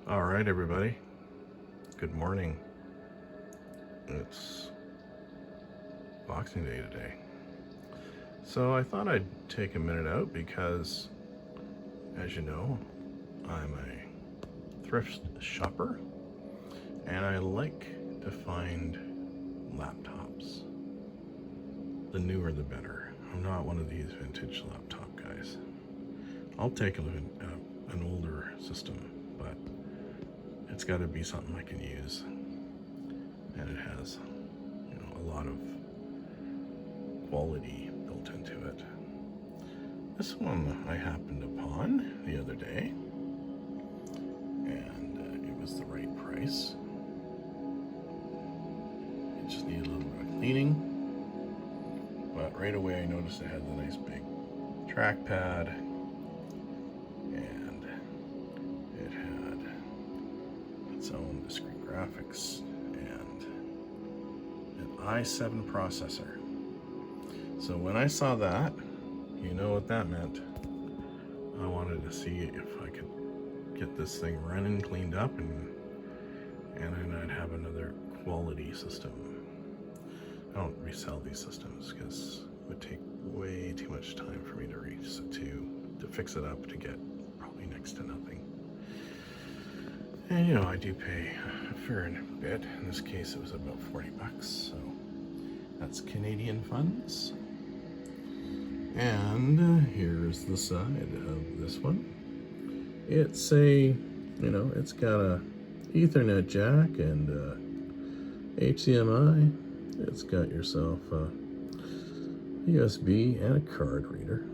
All right, everybody. Good morning. It's Boxing Day today. So I thought I'd take a minute out because, as you know, I'm a thrift shopper and I like to find laptops. The newer the better. I'm not one of these vintage laptop guys. I'll take a look at an older system, but it's got to be something I can use, and it has, a lot of quality built into it. This one I happened upon the other day, and it was the right price. It just needed a little bit of cleaning, but right away I noticed it had the nice big trackpad, and it had its own discrete graphics and an i7 processor. So when I saw that, you know what that meant. I wanted to see if I could get this thing running, cleaned up, and then I'd have another quality system. I don't resell these systems because it would take way too much time for me to fix it up to get probably next to nothing. And I do pay a fair bit. In this case, it was about $40, so that's Canadian funds. And here's the side of this one. It's it's got a Ethernet jack and HDMI. It's got yourself a USB and a card reader.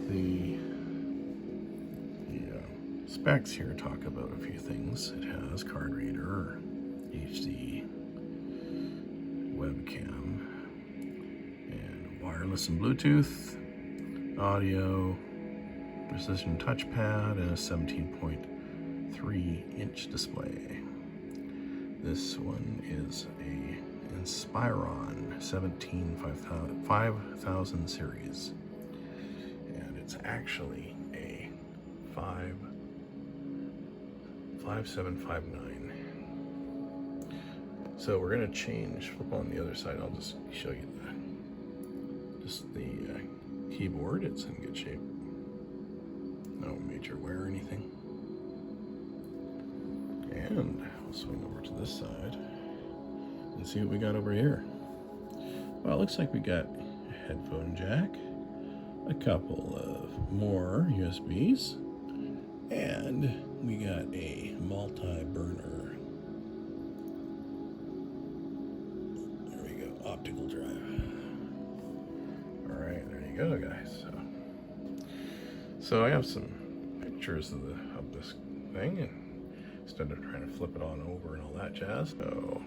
The specs here talk about a few things. It has card reader, HD webcam, and wireless and Bluetooth, audio, precision touchpad, and a 17.3-inch display. This one is a Inspiron 5000 series, and it's actually a 5759. So we're going to flip on the other side. I'll just show you the keyboard. It's in good shape. No major wear or anything. And I'll swing over to this side and see what we got over here. Well, it looks like we got a headphone jack, a couple of more USBs, and we got a multi-burner. There we go, optical drive. All right, there you go, guys. So I have some pictures of this thing, and instead of trying to flip it on over and all that jazz. So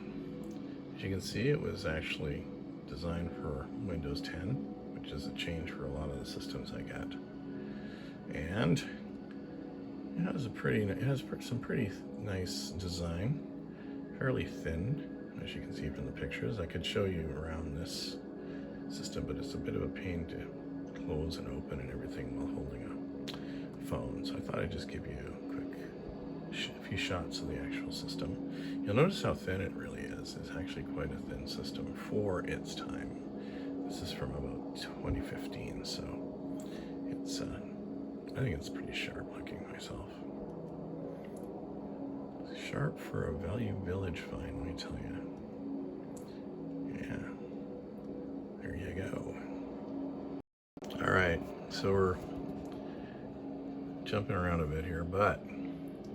as you can see, it was actually designed for Windows 10, which is a change for a lot of the systems I got. And it has some pretty nice design, fairly thin, as you can see from the pictures. I could show you around this system, but it's a bit of a pain to close and open and everything while holding a phone. So I thought I'd just give you a few shots of the actual system. You'll notice how thin it really is. It's actually quite a thin system for its time. This is from about 2015, so it's I think it's pretty sharp looking myself. Sharp for a Value Village find, let me tell you. Yeah, there you go. All right, so we're jumping around a bit here, but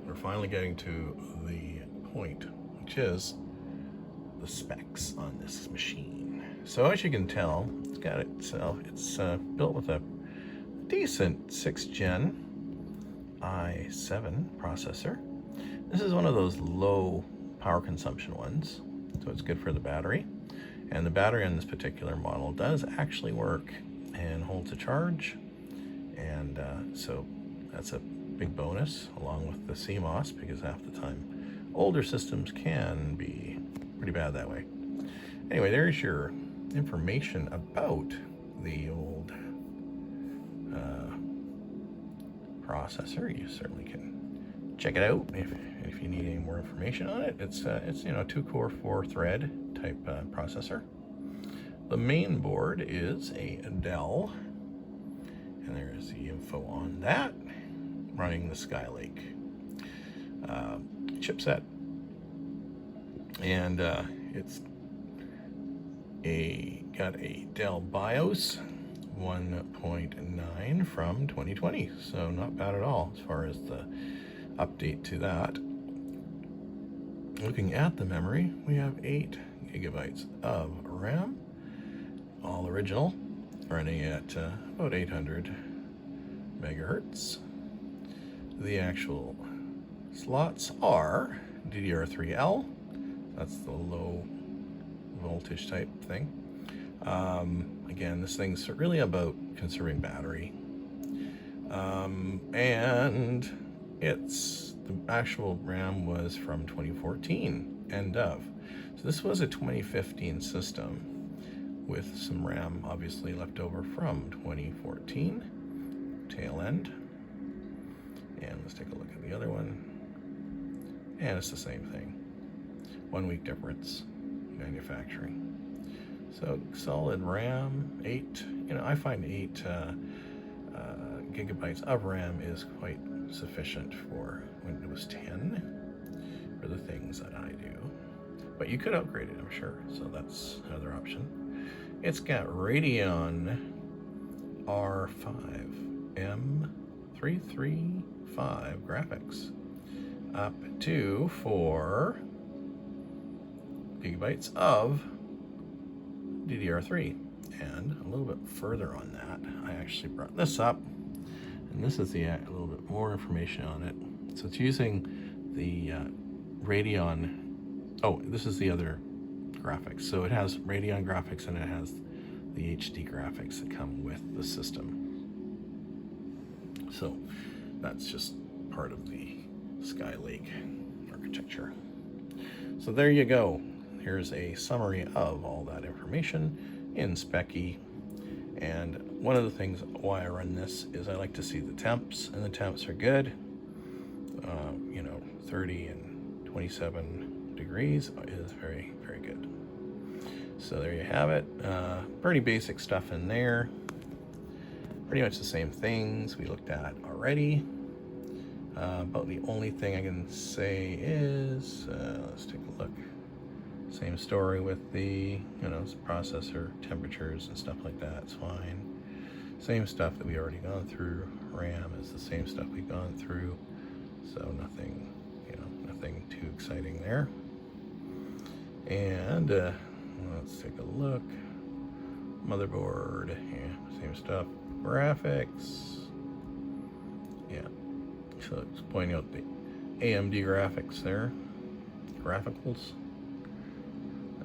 we're finally getting to the point, which is the specs on this machine. So as you can tell, it's built with a decent 6th gen i7 processor. This is one of those low power consumption ones, so it's good for the battery. And the battery on this particular model does actually work and holds a charge, and so that's a big bonus, along with the CMOS, because half the time older systems can be pretty bad that way. Anyway, there's your information about the old processor. You certainly can check it out if you need any more information on it. It's 2-core 4-thread type processor. The main board is a Dell, and there is the info on that, running the Skylake chipset, and it's got a Dell BIOS 1.9 from 2020, so not bad at all as far as the update to that. Looking at the memory, we have 8 gigabytes of RAM, all original, running at about 800 megahertz. The actual slots are DDR3L, that's the low voltage type thing. Again, this thing's really about conserving battery. And the actual RAM was from 2014, end of. So this was a 2015 system with some RAM obviously left over from 2014, tail end. And let's take a look at the other one. And it's the same thing. 1 week difference, manufacturing. So solid RAM, 8, I find 8 gigabytes of RAM is quite sufficient for Windows 10 for the things that I do. But you could upgrade it, I'm sure, so that's another option. It's got Radeon R5 M335 graphics, up to 4 gigabytes of DDR3. And a little bit further on that, I actually brought this up, and this is a little bit more information on it. So it's using the Radeon, this is the other graphics. So it has Radeon graphics and it has the HD graphics that come with the system. So that's just part of the Skylake architecture. So there you go. Here's a summary of all that information in Specky. And one of the things why I run this is I like to see the temps, and the temps are good. 30 and 27 degrees is very, very good. So there you have it. Pretty basic stuff in there. Pretty much the same things we looked at already. About the only thing I can say is, let's take a look. Same story with the, processor temperatures and stuff like that. It's fine. Same stuff that we already gone through. RAM is the same stuff we've gone through. So nothing, nothing too exciting there. And let's take a look. Motherboard, yeah, same stuff. Graphics, yeah. So it's pointing out the AMD graphics there. Graphicals.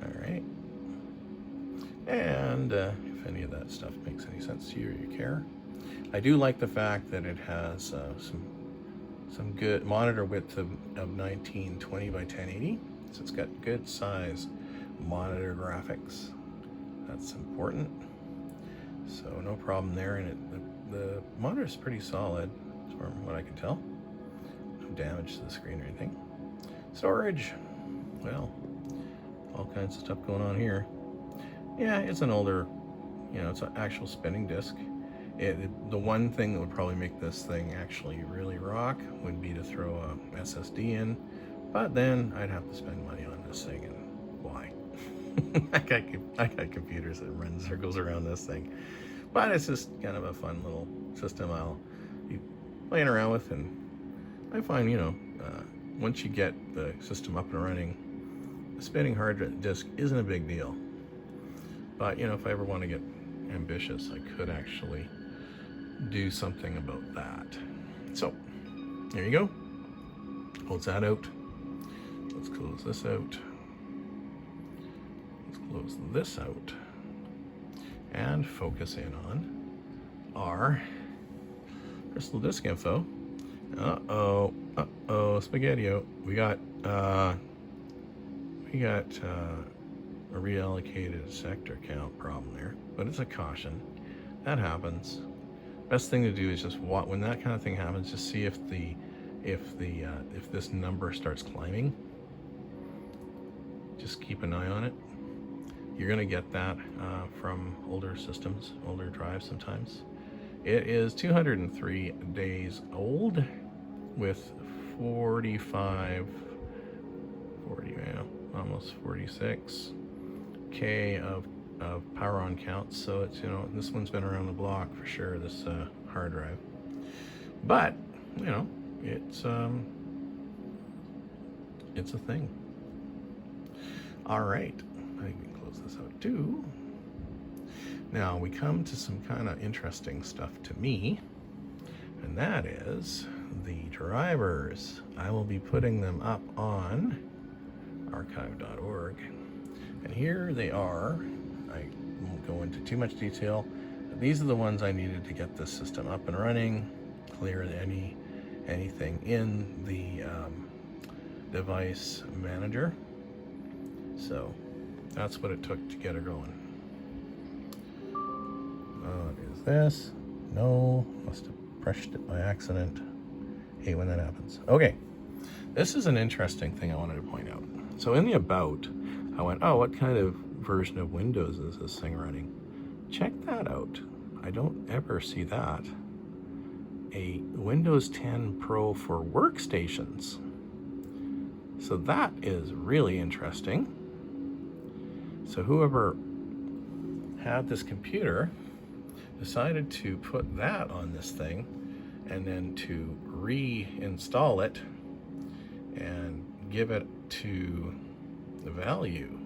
All right. And if any of that stuff makes any sense to you or you care. I do like the fact that it has some good monitor width of 1920 by 1080. So it's got good size monitor graphics. That's important. So no problem there. And the monitor is pretty solid from what I can tell. No damage to the screen or anything. Storage. Well, all kinds of stuff going on here. Yeah, it's an older, it's an actual spinning disc. The one thing that would probably make this thing actually really rock would be to throw a SSD in, but then I'd have to spend money on this thing, and why? I got computers that run circles around this thing, but it's just kind of a fun little system I'll be playing around with, and I find, once you get the system up and running, the spinning hard disk isn't a big deal. But, if I ever want to get ambitious, I could actually do something about that. So, there you go. Close that out. Let's close this out. Let's close this out. And focus in on our crystal disk info. Spaghetti-o. We got a reallocated sector count problem there, but it's a caution. That happens. Best thing to do is just when that kind of thing happens, just see if the if this number starts climbing, just keep an eye on it. You're going to get that from older systems, older drives sometimes. It is 203 days old with 45, 40, yeah, almost 46K of power on counts. So it's, you know, this one's been around the block for sure, this hard drive. But, you know, it's a thing. All right, I think we can close this out too. Now we come to some kind of interesting stuff to me, and that is the drivers. I will be putting them up on archive.org, and here they are. I won't go into too much detail, but these are the ones I needed to get this system up and running, clear anything in the device manager. So that's what it took to get her going. What is this? No, must have pressed it by accident. Hate when that happens. Okay, this is an interesting thing I wanted to point out. So in the about, I went, oh, what kind of version of Windows is this thing running? Check that out. I don't ever see that. A Windows 10 Pro for workstations. So that is really interesting. So whoever had this computer decided to put that on this thing and then to reinstall it and give it to the value.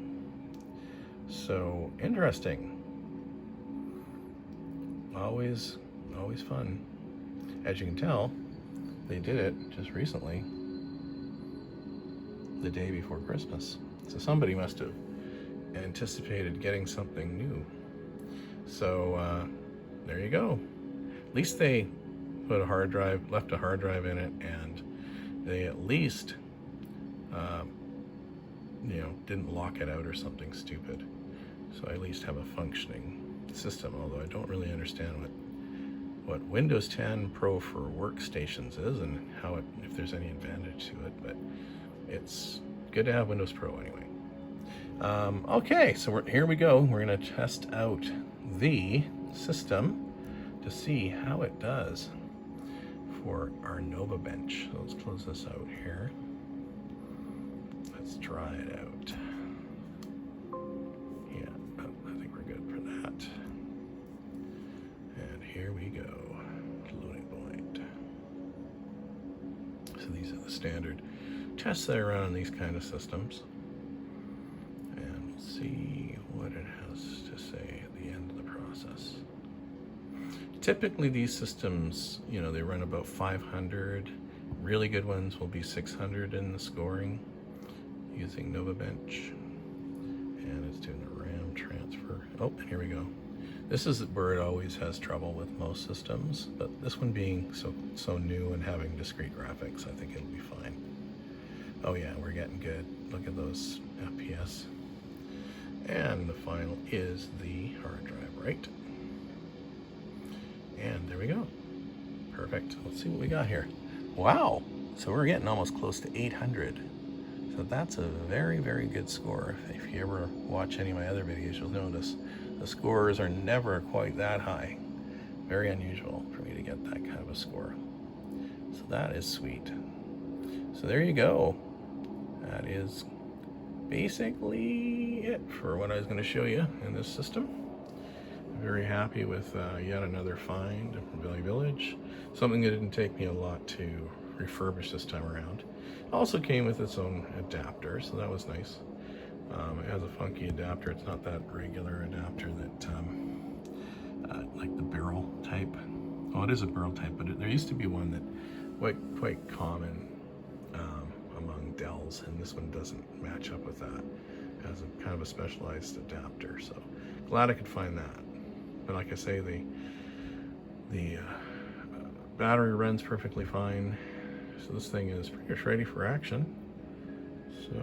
So interesting. Always fun. As you can tell, they did it just recently, the day before Christmas. So somebody must have anticipated getting something new. So there you go. At least they put a hard drive, left a hard drive in it, and they at least you know, didn't lock it out or something stupid. So I at least have a functioning system, although I don't really understand what Windows 10 Pro for workstations is and how it, if there's any advantage to it, but it's good to have Windows Pro anyway. Okay, so here we go. We're going to test out the system to see how it does for our Nova bench. So let's close this out here. Let's try it out. Yeah, I think we're good for that. And here we go. Loading point. So these are the standard tests that I run on these kind of systems. And we'll see what it has to say at the end of the process. Typically these systems, you know, they run about 500. Really good ones will be 600 in the scoring using Nova Bench. And it's doing a RAM transfer. Oh, and here we go. This is where it always has trouble with most systems, but this one being so new and having discrete graphics, I think it'll be fine. Oh yeah, we're getting good. Look at those FPS. And the final is the hard drive, right? And there we go. Perfect. Let's see what we got here. Wow. So we're getting almost close to 800. So that's a very, very good score. If you ever watch any of my other videos, you'll notice the scores are never quite that high. Very unusual for me to get that kind of a score. So that is sweet. So there you go. That is basically it for what I was going to show you in this system. Very happy with yet another find from Valley Village. Something that didn't take me a lot to refurbish this time around. Also came with its own adapter, so that was nice. It has a funky adapter. It's not that regular adapter that like the barrel type. Oh, it is a barrel type, but there used to be one that quite common among Dells, and this one doesn't match up with that. It has a kind of a specialized adapter, so glad I could find that. But like I say, the battery runs perfectly fine. So this thing is pretty much ready for action. So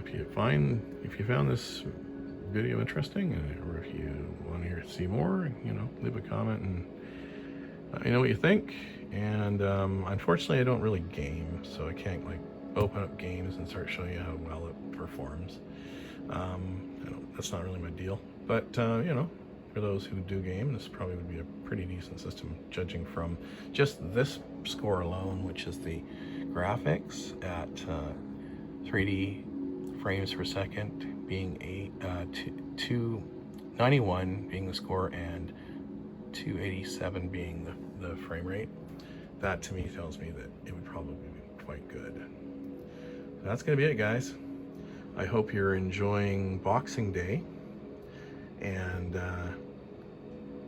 if you found this video interesting, or if you want to see more, you know, leave a comment and Let me know what you think. And unfortunately, I don't really game, so I can't like open up games and start showing you how well it performs. That's not really my deal. But you know, for those who do game, this probably would be a pretty decent system, judging from just this score alone, which is the graphics at 3D frames per second being 291 being the score and 287 being the frame rate. That to me tells me that it would probably be quite good. So that's gonna be it, guys. I hope you're enjoying Boxing Day and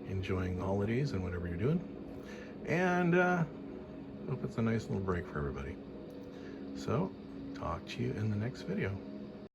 enjoying holidays and whatever you're doing. And hope it's a nice little break for everybody. So, talk to you in the next video.